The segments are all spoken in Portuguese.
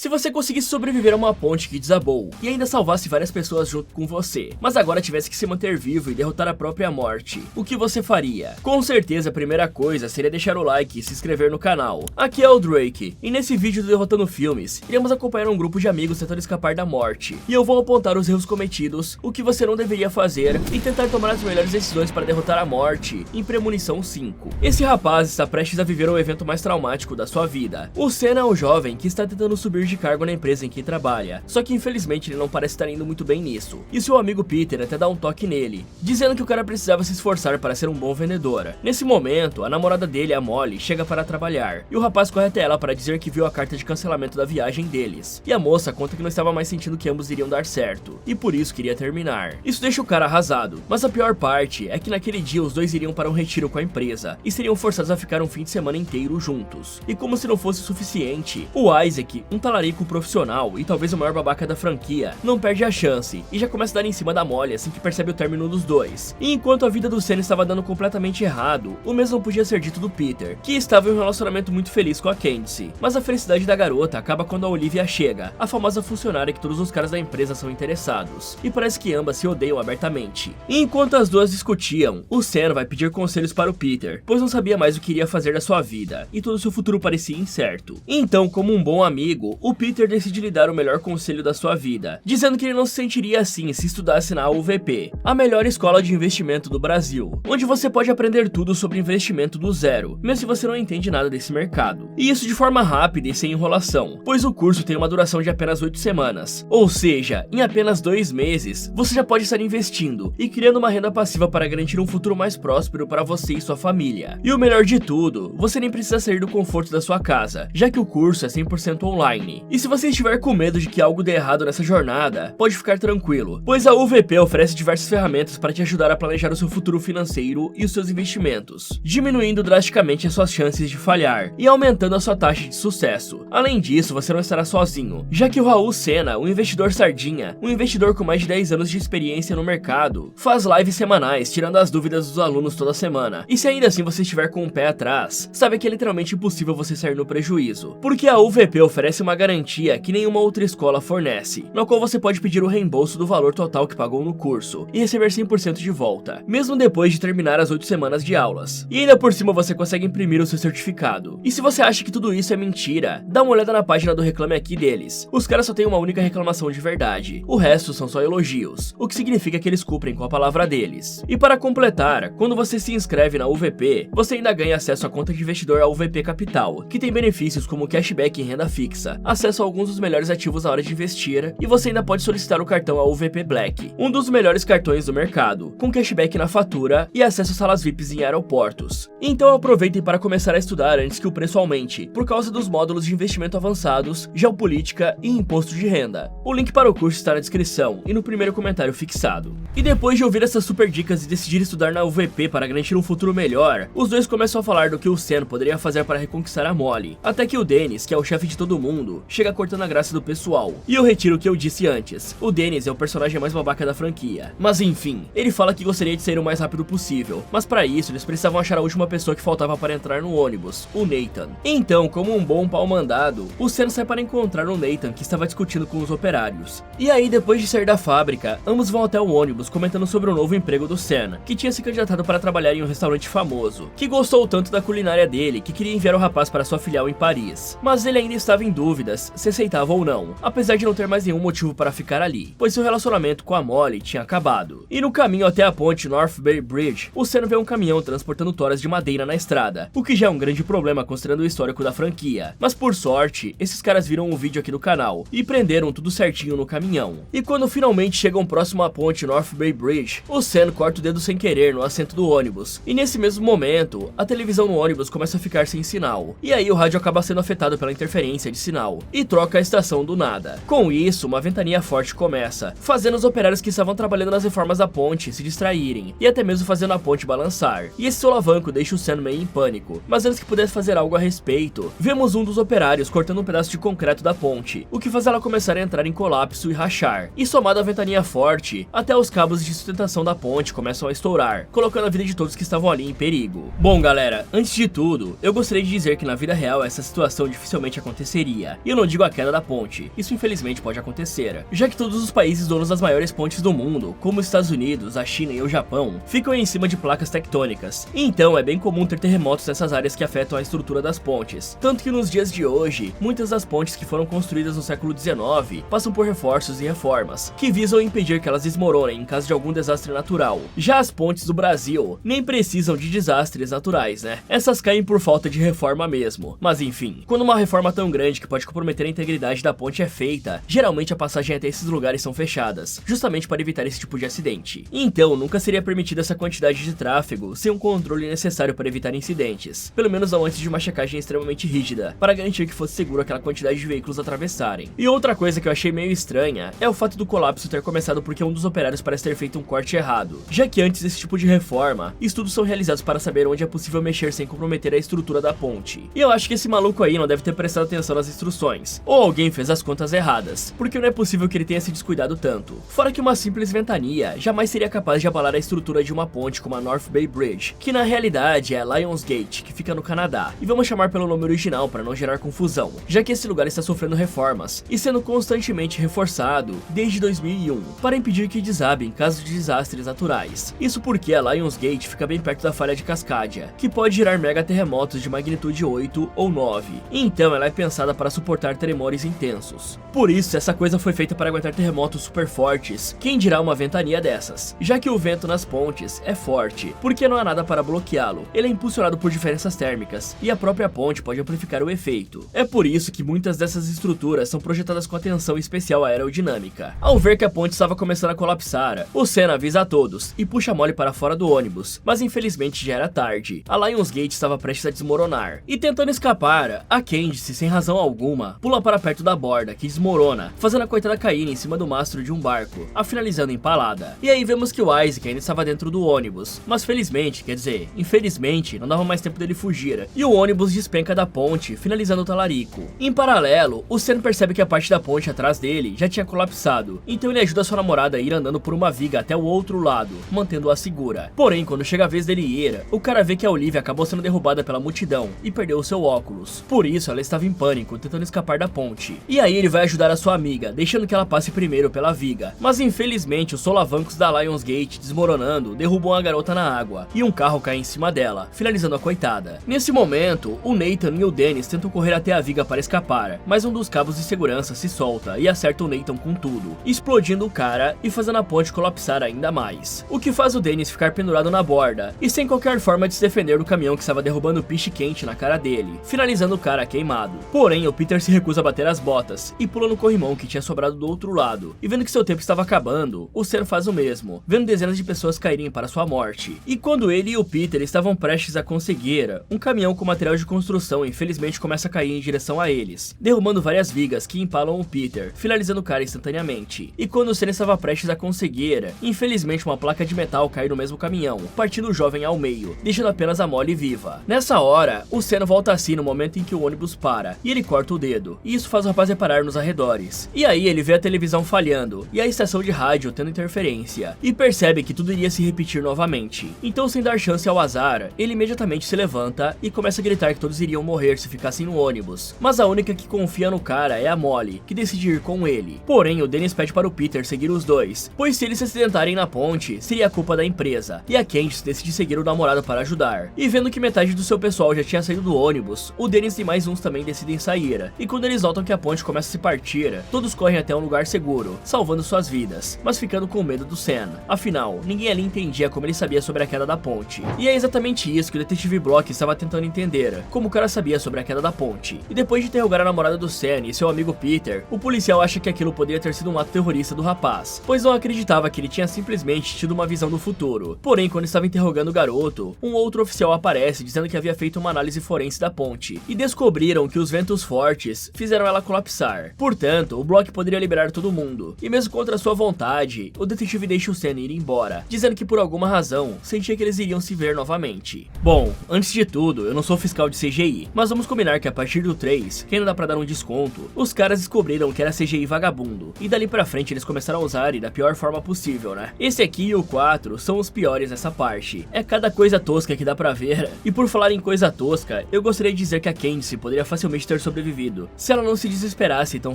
Se você conseguisse sobreviver a uma ponte que desabou e ainda salvasse várias pessoas junto com você, mas agora tivesse que se manter vivo e derrotar a própria morte, o que você faria? Com certeza a primeira coisa seria deixar o like e se inscrever no canal. Aqui é o Drake, e nesse vídeo do Derrotando Filmes, iremos acompanhar um grupo de amigos tentando escapar da morte, e eu vou apontar os erros cometidos, o que você não deveria fazer, e tentar tomar as melhores decisões para derrotar a morte em Premonição 5. Esse rapaz está prestes a viver o evento mais traumático da sua vida. O Senna é um jovem que está tentando subir de cargo na empresa em que trabalha, só que infelizmente ele não parece estar indo muito bem nisso, e seu amigo Peter até dá um toque nele, dizendo que o cara precisava se esforçar para ser um bom vendedor. Nesse momento, a namorada dele, a Molly, chega para trabalhar, e o rapaz corre até ela para dizer que viu a carta de cancelamento da viagem deles, e a moça conta que não estava mais sentindo que ambos iriam dar certo, e por isso queria terminar. Isso deixa o cara arrasado, mas a pior parte é que naquele dia os dois iriam para um retiro com a empresa, e seriam forçados a ficar um fim de semana inteiro juntos. E como se não fosse o suficiente, o Isaac, um talarico profissional e talvez o maior babaca da franquia, não perde a chance, e já começa a dar em cima da Molly assim que percebe o término dos dois. E enquanto a vida do Senna estava dando completamente errado, o mesmo podia ser dito do Peter, que estava em um relacionamento muito feliz com a Candice. Mas a felicidade da garota acaba quando a Olivia chega, a famosa funcionária que todos os caras da empresa são interessados, e parece que ambas se odeiam abertamente. E enquanto as duas discutiam, o Senna vai pedir conselhos para o Peter, pois não sabia mais o que iria fazer da sua vida, e todo o seu futuro parecia incerto. Então, como um bom amigo, o Peter decide lhe dar o melhor conselho da sua vida, dizendo que ele não se sentiria assim se estudasse na UVP, a melhor escola de investimento do Brasil, onde você pode aprender tudo sobre investimento do zero, mesmo se você não entende nada desse mercado. E isso de forma rápida e sem enrolação, pois o curso tem uma duração de apenas 8 semanas, ou seja, em apenas 2 meses, você já pode estar investindo e criando uma renda passiva para garantir um futuro mais próspero para você e sua família. E o melhor de tudo, você nem precisa sair do conforto da sua casa, já que o curso é 100% online. E se você estiver com medo de que algo dê errado nessa jornada, pode ficar tranquilo, pois a UVP oferece diversas ferramentas para te ajudar a planejar o seu futuro financeiro e os seus investimentos, diminuindo drasticamente as suas chances de falhar e aumentando a sua taxa de sucesso. Além disso, você não estará sozinho, já que o Raul Senna, um investidor sardinha, um investidor com mais de 10 anos de experiência no mercado, faz lives semanais tirando as dúvidas dos alunos toda semana. E se ainda assim você estiver com o pé atrás, sabe que é literalmente impossível você sair no prejuízo, porque a UVP oferece uma garantia que nenhuma outra escola fornece, na qual você pode pedir o reembolso do valor total que pagou no curso e receber 100% de volta, mesmo depois de terminar as 8 semanas de aulas. E ainda por cima você consegue imprimir o seu certificado. E se você acha que tudo isso é mentira, dá uma olhada na página do Reclame Aqui deles. Os caras só têm uma única reclamação de verdade, o resto são só elogios, o que significa que eles cumprem com a palavra deles. E para completar, quando você se inscreve na UVP, você ainda ganha acesso à conta de investidor à UVP Capital, que tem benefícios como cashback em renda fixa, acesso a alguns dos melhores ativos na hora de investir, e você ainda pode solicitar o cartão UVP Black, um dos melhores cartões do mercado, com cashback na fatura e acesso a salas VIPs em aeroportos. Então aproveitem para começar a estudar antes que o preço aumente, por causa dos módulos de investimento avançados, geopolítica e imposto de renda. O link para o curso está na descrição e no primeiro comentário fixado. E depois de ouvir essas super dicas e decidir estudar na UVP para garantir um futuro melhor, os dois começam a falar do que o Senna poderia fazer para reconquistar a Molly, até que o Dennis, que é o chefe de todo mundo, chega cortando a graça do pessoal. E eu retiro o que eu disse antes, o Dennis é o personagem mais babaca da franquia. Mas enfim, ele fala que gostaria de sair o mais rápido possível, mas para isso eles precisavam achar a última pessoa que faltava para entrar no ônibus, o Nathan. Então, como um bom pau mandado, o Senna sai para encontrar o Nathan, que estava discutindo com os operários. E aí, depois de sair da fábrica, ambos vão até o ônibus comentando sobre o novo emprego do Senna, que tinha se candidatado para trabalhar em um restaurante famoso, que gostou tanto da culinária dele que queria enviar o rapaz para sua filial em Paris. Mas ele ainda estava em dúvidas se aceitava ou não, apesar de não ter mais nenhum motivo para ficar ali, pois seu relacionamento com a Molly tinha acabado. E no caminho até a ponte North Bay Bridge, o Senna vê um caminhão transportando toras de madeira na estrada, o que já é um grande problema considerando o histórico da franquia. Mas por sorte, esses caras viram um vídeo aqui do canal e prenderam tudo certinho no caminhão. E quando finalmente chegam próximo à ponte North Bay Bridge, o Senna corta o dedo sem querer no assento do ônibus. E nesse mesmo momento, a televisão no ônibus começa a ficar sem sinal. E aí o rádio acaba sendo afetado pela interferência de sinal e troca a estação do nada. Com isso, uma ventania forte começa, fazendo os operários que estavam trabalhando nas reformas da ponte se distraírem e até mesmo fazendo a ponte balançar. E esse solavanco deixa o Senna meio em pânico, mas antes que pudesse fazer algo a respeito, vemos um dos operários cortando um pedaço de concreto da ponte, o que faz ela começar a entrar em colapso e rachar. E somado à ventania forte, até os cabos de sustentação da ponte começam a estourar, colocando a vida de todos que estavam ali em perigo. Bom galera, antes de tudo, eu gostaria de dizer que na vida real essa situação dificilmente aconteceria, e eu Eu não digo a queda da ponte, isso infelizmente pode acontecer, já que todos os países donos das maiores pontes do mundo, como os Estados Unidos, a China e o Japão, ficam em cima de placas tectônicas, então é bem comum ter terremotos nessas áreas que afetam a estrutura das pontes, tanto que nos dias de hoje, muitas das pontes que foram construídas no século XIX passam por reforços e reformas, que visam impedir que elas desmoronem em caso de algum desastre natural. Já as pontes do Brasil nem precisam de desastres naturais, né? Essas caem por falta de reforma mesmo. Mas enfim, quando uma reforma tão grande que pode comprometer a integridade da ponte é feita, geralmente a passagem até esses lugares são fechadas, justamente para evitar esse tipo de acidente. Então, nunca seria permitida essa quantidade de tráfego sem um controle necessário para evitar incidentes, pelo menos não antes de uma checagem extremamente rígida, para garantir que fosse seguro aquela quantidade de veículos atravessarem. E outra coisa que eu achei meio estranha é o fato do colapso ter começado porque um dos operários parece ter feito um corte errado, já que antes desse tipo de reforma, estudos são realizados para saber onde é possível mexer sem comprometer a estrutura da ponte. E eu acho que esse maluco aí não deve ter prestado atenção nas instruções, ou alguém fez as contas erradas, porque não é possível que ele tenha se descuidado tanto. Fora que uma simples ventania jamais seria capaz de abalar a estrutura de uma ponte como a North Bay Bridge, que na realidade é Lionsgate, que fica no Canadá, e vamos chamar pelo nome original para não gerar confusão, já que esse lugar está sofrendo reformas e sendo constantemente reforçado desde 2001, para impedir que desabe em caso de desastres naturais. Isso porque a Lionsgate fica bem perto da falha de Cascadia, que pode gerar mega terremotos de magnitude 8 ou 9, então ela é pensada para suportar tremores intensos. Por isso, essa coisa foi feita para aguentar terremotos super fortes, quem dirá uma ventania dessas, já que o vento nas pontes é forte, porque não há nada para bloqueá-lo, ele é impulsionado por diferenças térmicas, e a própria ponte pode amplificar o efeito. É por isso que muitas dessas estruturas são projetadas com atenção especial à aerodinâmica. Ao ver que a ponte estava começando a colapsar, o Senna avisa a todos e puxa a Molly para fora do ônibus, mas infelizmente já era tarde. A Lionsgate estava prestes a desmoronar, e tentando escapar, a Candice, sem razão alguma, pula para perto da borda, que desmorona, fazendo a coitada cair em cima do mastro de um barco, a finalizando empalada. E aí vemos que o Isaac ainda estava dentro do ônibus, mas felizmente, quer dizer, infelizmente, não dava mais tempo dele fugir, e o ônibus despenca da ponte, finalizando o talarico. Em paralelo, o Senna percebe que a parte da ponte atrás dele já tinha colapsado, então ele ajuda sua namorada a ir andando por uma viga até o outro lado, mantendo-a segura. Porém, quando chega a vez dele ir, o cara vê que a Olivia acabou sendo derrubada pela multidão e perdeu o seu óculos. Por isso, ela estava em pânico, tentando escapar da ponte. E aí ele vai ajudar a sua amiga, deixando que ela passe primeiro pela viga. Mas infelizmente, os solavancos da Lionsgate desmoronando derrubam a garota na água, e um carro cai em cima dela, finalizando a coitada. Nesse momento, o Nathan e o Dennis tentam correr até a viga para escapar, mas um dos cabos de segurança se solta e acerta o Nathan com tudo, explodindo o cara e fazendo a ponte colapsar ainda mais. O que faz o Dennis ficar pendurado na borda, e sem qualquer forma de se defender do caminhão que estava derrubando o piche quente na cara dele, finalizando o cara queimado. Porém, o Peter se recusa a bater as botas, e pula no corrimão que tinha sobrado do outro lado, e vendo que seu tempo estava acabando, o Sam faz o mesmo, vendo dezenas de pessoas caírem para sua morte. E quando ele e o Peter estavam prestes a conseguir, um caminhão com material de construção infelizmente começa a cair em direção a eles, derrubando várias vigas que empalam o Peter, finalizando o cara instantaneamente. E quando o Sam estava prestes a conseguir, infelizmente uma placa de metal cai no mesmo caminhão, partindo o jovem ao meio, deixando apenas a Molly viva. Nessa hora, o Sam volta a si no momento em que o ônibus para, e ele corta o dedo, e isso faz o rapaz reparar nos arredores. E aí ele vê a televisão falhando, e a estação de rádio tendo interferência, e percebe que tudo iria se repetir novamente. Então, sem dar chance ao azar, ele imediatamente se levanta e começa a gritar que todos iriam morrer se ficassem no ônibus. Mas a única que confia no cara é a Molly, que decide ir com ele. Porém, o Dennis pede para o Peter seguir os dois, pois se eles se acidentarem na ponte, seria culpa da empresa, e a Candice decide seguir o namorado para ajudar. E vendo que metade do seu pessoal já tinha saído do ônibus, o Dennis e mais uns também decidem sair, e quando eles notam que a ponte começa a se partir, todos correm até um lugar seguro, salvando suas vidas, mas ficando com medo do Sam. Afinal, ninguém ali entendia como ele sabia sobre a queda da ponte. E é exatamente isso que o detetive Block estava tentando entender, como o cara sabia sobre a queda da ponte. E depois de interrogar a namorada do Sam e seu amigo Peter, o policial acha que aquilo poderia ter sido um ato terrorista do rapaz, pois não acreditava que ele tinha simplesmente tido uma visão do futuro. Porém, quando estava interrogando o garoto, um outro oficial aparece dizendo que havia feito uma análise forense da ponte, e descobriram que os ventos fortes fizeram ela colapsar. Portanto, o Block poderia liberar todo mundo, e mesmo contra sua vontade, o detetive deixa o Sam ir embora, dizendo que por alguma razão, sentia que eles iriam se ver novamente. Bom, antes de tudo, eu não sou fiscal de CGI, mas vamos combinar que a partir do 3, que ainda dá pra dar um desconto, os caras descobriram que era CGI vagabundo, e dali pra frente eles começaram a usar da pior forma possível, né? Esse aqui e o 4 são os piores nessa parte, é cada coisa tosca que dá pra ver. E por falar em coisa tosca, eu gostaria de dizer que a Candice poderia facilmente ter sobrevivido, rápido se ela não se desesperasse tão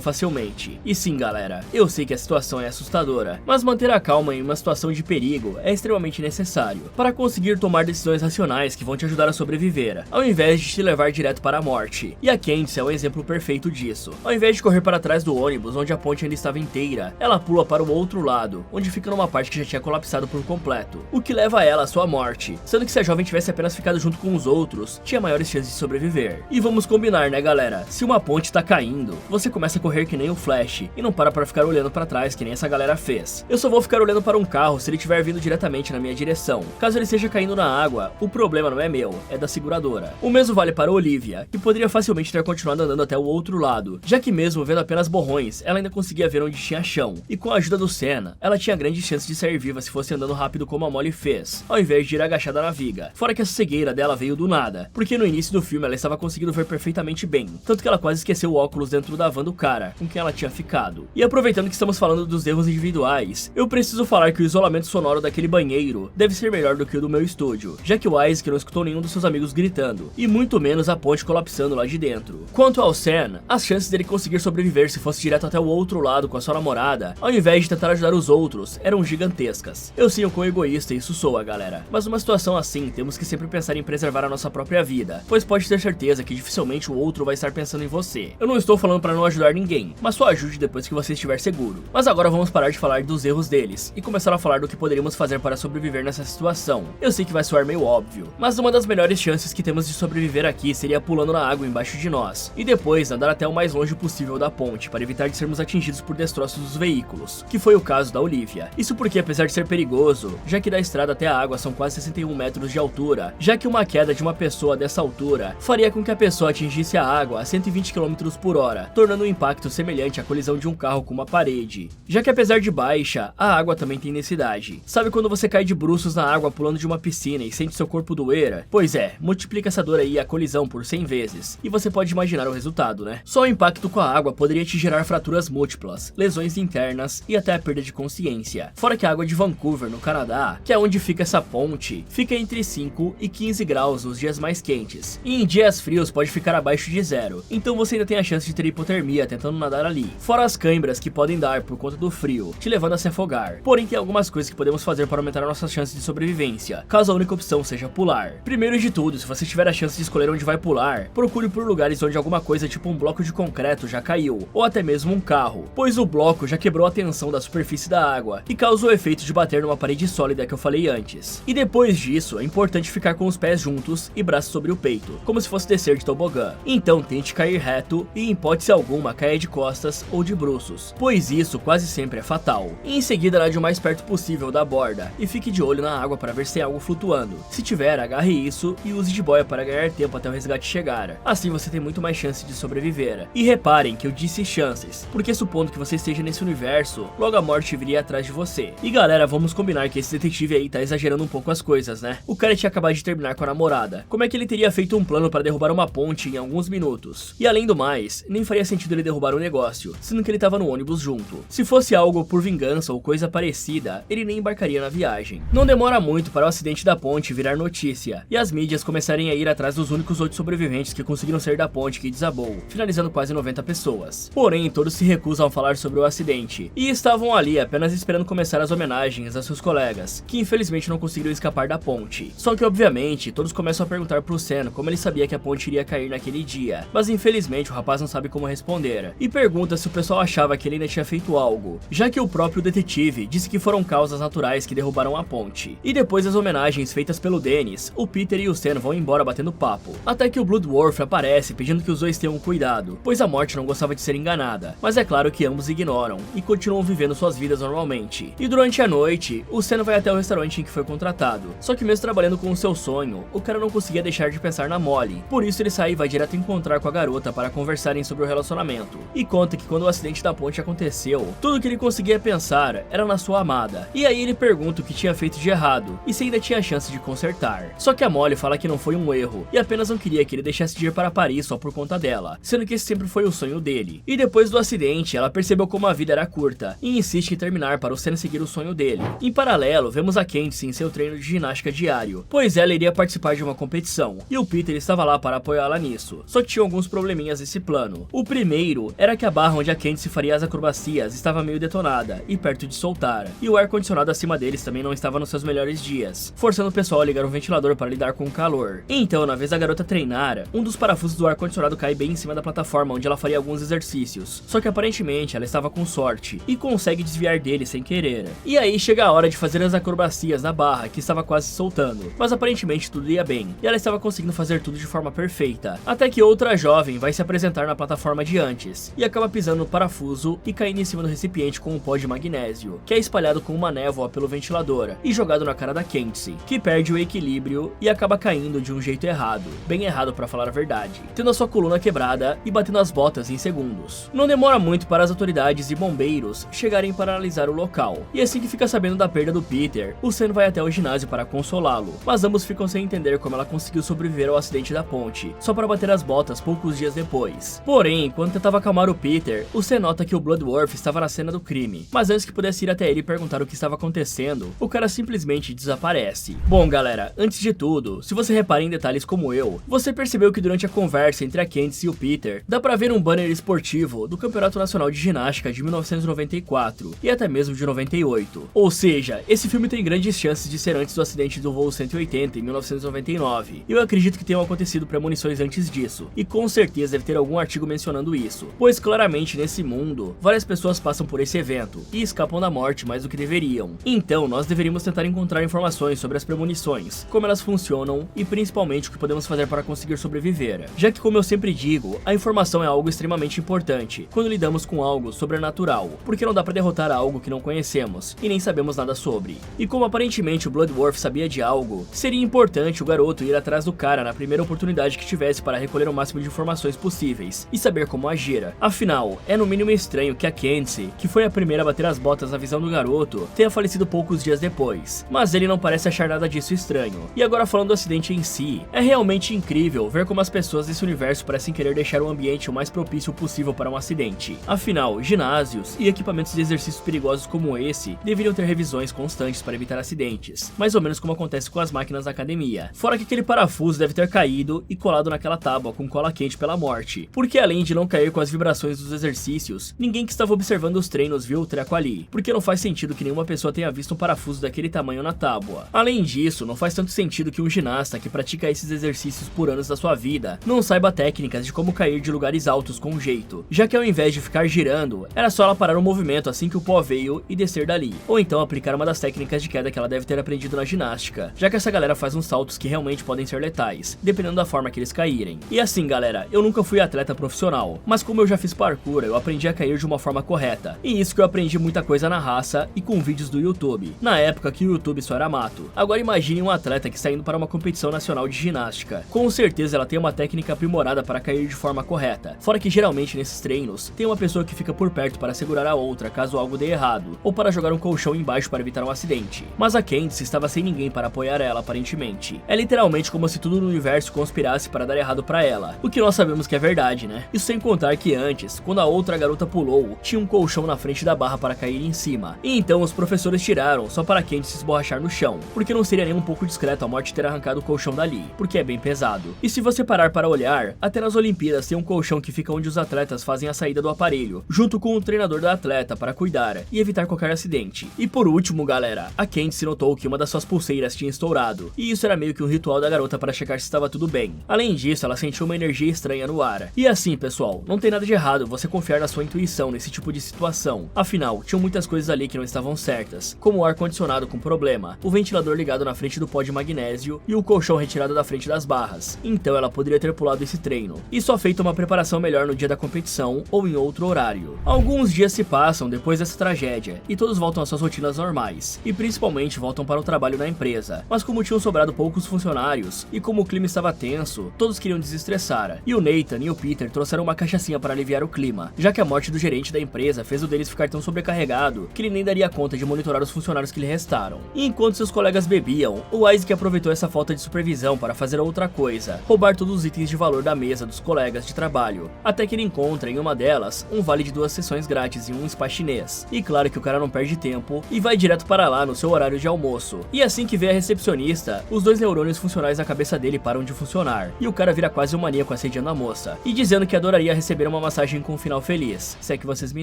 facilmente. E sim, galera, eu sei que a situação é assustadora, mas manter a calma em uma situação de perigo é extremamente necessário para conseguir tomar decisões racionais que vão te ajudar a sobreviver, ao invés de te levar direto para a morte. E a Candice é um exemplo perfeito disso. Ao invés de correr para trás do ônibus onde a ponte ainda estava inteira, ela pula para o outro lado, onde fica numa parte que já tinha colapsado por completo, o que leva ela à sua morte, sendo que se a jovem tivesse apenas ficado junto com os outros, tinha maiores chances de sobreviver. E vamos combinar, né, galera? Se uma ponte tá caindo, você começa a correr que nem o Flash e não para ficar olhando para trás que nem essa galera fez. Eu só vou ficar olhando para um carro se ele estiver vindo diretamente na minha direção. Caso ele esteja caindo na água, o problema não é meu, é da seguradora. O mesmo vale para Olivia, que poderia facilmente ter continuado andando até o outro lado, já que mesmo vendo apenas borrões, ela ainda conseguia ver onde tinha chão. E com a ajuda do Senna, ela tinha grande chance de sair viva se fosse andando rápido como a Molly fez, ao invés de ir agachada na viga. Fora que essa cegueira dela veio do nada, porque no início do filme ela estava conseguindo ver perfeitamente bem, tanto que ela quase esqueceu o óculos dentro da van do cara com quem ela tinha ficado. E aproveitando que estamos falando dos erros individuais, eu preciso falar que o isolamento sonoro daquele banheiro deve ser melhor do que o do meu estúdio, já que o Isaac não escutou nenhum dos seus amigos gritando, e muito menos a ponte colapsando lá de dentro. Quanto ao Sam, as chances dele conseguir sobreviver se fosse direto até o outro lado com a sua namorada, ao invés de tentar ajudar os outros, eram gigantescas. Eu sei o quão egoísta isso soa, galera, mas numa situação assim, temos que sempre pensar em preservar a nossa própria vida, pois pode ter certeza que dificilmente o outro vai estar pensando em você. Eu não estou falando para não ajudar ninguém, mas só ajude depois que você estiver seguro. Mas agora vamos parar de falar dos erros deles e começar a falar do que poderíamos fazer para sobreviver nessa situação. Eu sei que vai soar meio óbvio, mas uma das melhores chances que temos de sobreviver aqui seria pulando na água embaixo de nós, e depois nadar até o mais longe possível da ponte, para evitar de sermos atingidos por destroços dos veículos, que foi o caso da Olivia. Isso porque, apesar de ser perigoso, já que da estrada até a água são quase 61 metros de altura, já que uma queda de uma pessoa dessa altura faria com que a pessoa atingisse a água a 120 km por hora, tornando o impacto semelhante à colisão de um carro com uma parede. Já que apesar de baixa, a água também tem densidade. Sabe quando você cai de bruços na água pulando de uma piscina e sente seu corpo doer? Pois é, multiplica essa dor aí a colisão por 100 vezes, e você pode imaginar o resultado, né? Só o impacto com a água poderia te gerar fraturas múltiplas, lesões internas e até a perda de consciência. Fora que a água de Vancouver, no Canadá, que é onde fica essa ponte, fica entre 5 e 15 graus nos dias mais quentes, e em dias frios pode ficar abaixo de 0, então você ainda tem a chance de ter hipotermia tentando nadar ali. Fora as câimbras que podem dar por conta do frio, te levando a se afogar. Porém, tem algumas coisas que podemos fazer para aumentar nossas chances de sobrevivência, caso a única opção seja pular. Primeiro de tudo, se você tiver a chance de escolher onde vai pular, procure por lugares onde alguma coisa tipo um bloco de concreto já caiu, ou até mesmo um carro, pois o bloco já quebrou a tensão da superfície da água e causa o efeito de bater numa parede sólida que eu falei antes. E depois disso, é importante ficar com os pés juntos e braços sobre o peito, como se fosse descer de tobogã. Então tente cair reto e, em hipótese alguma, caia de costas ou de bruços, pois isso quase sempre é fatal. E em seguida, nade o mais perto possível da borda e fique de olho na água para ver se tem algo flutuando. Se tiver, agarre isso e use de boia para ganhar tempo até o resgate chegar. Assim você tem muito mais chance de sobreviver. E reparem que eu disse chances, porque supondo que você esteja nesse universo, logo a morte viria atrás de você. E galera, vamos combinar que esse detetive aí tá exagerando um pouco as coisas, né? O cara tinha acabado de terminar com a namorada. Como é que ele teria feito um plano para derrubar uma ponte em alguns minutos? E além do mais, nem faria sentido ele derrubar o negócio, sendo que ele tava no ônibus junto. Se fosse algo por vingança ou coisa parecida, ele nem embarcaria na viagem. Não demora muito para o acidente da ponte virar notícia, e as mídias começarem a ir atrás dos únicos 8 sobreviventes que conseguiram sair da ponte que desabou, finalizando quase 90 pessoas. Porém, todos se recusam a falar sobre o acidente, e estavam ali apenas esperando começar as homenagens a seus colegas, que infelizmente não conseguiram escapar da ponte. Só que obviamente, todos começam a perguntar pro Sam como ele sabia que a ponte iria cair naquele dia, mas infelizmente o rapaz não sabe como responder, e pergunta se o pessoal achava que ele ainda tinha feito algo, já que o próprio detetive disse que foram causas naturais que derrubaram a ponte. E depois das homenagens feitas pelo Dennis, o Peter e o Sam vão embora batendo papo, até que o Bloodworth aparece pedindo que os dois tenham cuidado, pois a morte não gostava de ser enganada, mas é claro que ambos ignoram e continuam vivendo suas vidas normalmente. E durante a noite, o Sam vai até o restaurante em que foi contratado, só que mesmo trabalhando com o seu sonho, o cara não conseguia deixar de pensar na Molly, por isso ele sai e vai direto encontrar com a garota para conversarem sobre o relacionamento, e conta que quando o acidente da ponte aconteceu, tudo que ele conseguia pensar era na sua amada, e aí ele pergunta o que tinha feito de errado, e se ainda tinha chance de consertar. Só que a Molly fala que não foi um erro, e apenas não queria que ele deixasse de ir para Paris só por conta dela, sendo que esse sempre foi o sonho dele. E depois do acidente, ela percebeu como a vida era curta, e insiste em terminar para o Sam seguir o sonho dele. Em paralelo, vemos a Candice em seu treino de ginástica diário, pois ela iria participar de uma competição, e o Peter estava lá para apoiá-la nisso, só que tinha alguns probleminhas esse plano. O primeiro era que a barra onde a Candice faria as acrobacias estava meio detonada e perto de soltar, e o ar-condicionado acima deles também não estava nos seus melhores dias, forçando o pessoal a ligar um ventilador para lidar com o calor. Então, na vez da garota treinar, um dos parafusos do ar-condicionado cai bem em cima da plataforma onde ela faria alguns exercícios, só que aparentemente ela estava com sorte e consegue desviar dele sem querer. E aí chega a hora de fazer as acrobacias na barra que estava quase soltando, mas aparentemente tudo ia bem, e ela estava conseguindo fazer tudo de forma perfeita, até que outra jovem vai se apresentar na plataforma de antes, e acaba pisando no parafuso e caindo em cima do recipiente com um pó de magnésio, que é espalhado com uma névoa pelo ventilador, e jogado na cara da Candice, que perde o equilíbrio e acaba caindo de um jeito errado, bem errado pra falar a verdade, tendo a sua coluna quebrada e batendo as botas em segundos. Não demora muito para as autoridades e bombeiros chegarem para analisar o local, e assim que fica sabendo da perda do Peter, o Sam vai até o ginásio para consolá-lo, mas ambos ficam sem entender como ela conseguiu sobreviver ao acidente da ponte, só para bater as botas poucos dias depois. Porém, enquanto tentava acalmar o Peter, o Sam nota que o Bloodworth estava na cena do crime, mas antes que pudesse ir até ele e perguntar o que estava acontecendo, o cara simplesmente desaparece. Bom galera, antes de tudo, se você repara em detalhes como eu, você percebeu que durante a conversa entre a Candice e o Peter, dá pra ver um banner esportivo do Campeonato Nacional de Ginástica de 1994 e até mesmo de 98. Ou seja, esse filme tem grandes chances de ser antes do acidente do voo 180 em 1999. Eu acredito que tenham acontecido premonições antes disso, e com certeza deve ter algum artigo mencionando isso, pois claramente nesse mundo, várias pessoas passam por esse evento e escapam da morte mais do que deveriam. Então nós deveríamos tentar encontrar informações sobre as premonições, como elas funcionam e principalmente o que podemos fazer para conseguir sobreviver, já que, como eu sempre digo, a informação é algo extremamente importante quando lidamos com algo sobrenatural, porque não dá para derrotar algo que não conhecemos e nem sabemos nada sobre. E como aparentemente o Bloodworth sabia de algo, seria importante o garoto ir atrás do cara na primeira oportunidade que tivesse para recolher o máximo de informações possíveis e saber como agir. Afinal, é no mínimo estranho que a Candice, que foi a primeira a bater as botas na visão do garoto, tenha falecido poucos dias depois, mas ele não parece achar nada disso estranho. E agora falando do acidente em si, é realmente incrível ver como as pessoas desse universo parecem querer deixar o ambiente o mais propício possível para um acidente. Afinal, ginásios e equipamentos de exercícios perigosos como esse deveriam ter revisões constantes para evitar acidentes, mais ou menos como acontece com as máquinas da academia. Fora que aquele parafuso deve ter caído e colado naquela tábua com cola quente pela morte, porque além de não cair com as vibrações dos exercícios, ninguém que estava observando os treinos viu o treco ali, porque não faz sentido que nenhuma pessoa tenha visto um parafuso daquele tamanho na tábua. Além disso, não faz tanto sentido que um ginasta que pratica esses exercícios por anos da sua vida não saiba técnicas de como cair de lugares altos com jeito, já que ao invés de ficar girando, era só ela parar o movimento assim que o pó veio e descer dali, ou então aplicar uma das técnicas de queda que ela deve ter aprendido na ginástica, já que essa galera faz uns saltos que realmente podem ser letais, dependendo da forma que eles caírem. E assim galera, eu nunca fui atleta profissional, mas como eu já fiz parkour, eu aprendi a cair de uma forma correta, e isso que eu aprendi muita coisa na raça e com vídeos do YouTube, na época que o YouTube só era mato. Agora imagine um atleta que está indo para uma competição nacional de ginástica, com certeza ela tem uma técnica aprimorada para cair de forma correta, fora que geralmente nesses treinos, tem uma pessoa que fica por perto para segurar a outra caso algo dê errado, ou para jogar um colchão embaixo para evitar um acidente. Mas a Candice estava sem ninguém para apoiar ela aparentemente. É literalmente como se tudo no universo conspirasse para dar errado para ela, o que nós sabemos que é verdade, né? Isso sem contar que antes, quando a outra garota pulou, tinha um colchão na frente da barra para cair em cima, e então os professores tiraram só para Candice se esborrachar no chão, porque não seria nem um pouco discreto a morte ter arrancado o colchão dali, porque é bem pesado. E se você parar para olhar, até nas Olimpíadas tem um colchão que fica onde os atletas fazem a saída do aparelho, junto com o treinador da atleta para cuidar e evitar qualquer acidente. E por último galera, a Candice notou que uma das suas pulseiras tinha estourado, e isso era meio que um ritual da garota para checar se estava tudo bem. Além disso, ela sentiu uma energia estranha no ar. E assim pessoal, não tem nada de errado você confiar na sua intuição nesse tipo de situação, afinal, tinham muitas coisas ali que não estavam certas, como o ar-condicionado com problema, o ventilador ligado na frente do pó de magnésio e o colchão retirado da frente das barras. Então ela poderia ter pulado esse treino, e só feito uma preparação melhor no dia da competição ou em outro horário. Alguns dias se passam depois dessa tragédia, e todos voltam às suas rotinas normais, e principalmente voltam para o trabalho na empresa. Mas como tinham sobrado poucos funcionários, e como o clima estava tenso, todos queriam desestressar, e o Nathan e o Peter trouxeram uma cachaçinha para aliviar o clima, já que a morte do gerente da empresa fez o deles ficar tão sobrecarregado que ele nem daria conta de monitorar os funcionários que lhe restaram. E enquanto seus colegas bebiam, o Isaac aproveitou essa falta de supervisão para fazer outra coisa, roubar todos os itens de valor da mesa dos colegas de trabalho, até que ele encontra em uma delas um vale de 2 sessões grátis em um spa chinês. E claro que o cara não perde tempo e vai direto para lá no seu horário de almoço. E assim que vê a recepcionista, os 2 neurônios funcionais na cabeça dele param de funcionar, e o cara vira quase um maníaco assediando a moça. volta, e dizendo que adoraria receber uma massagem com um final feliz, se é que vocês me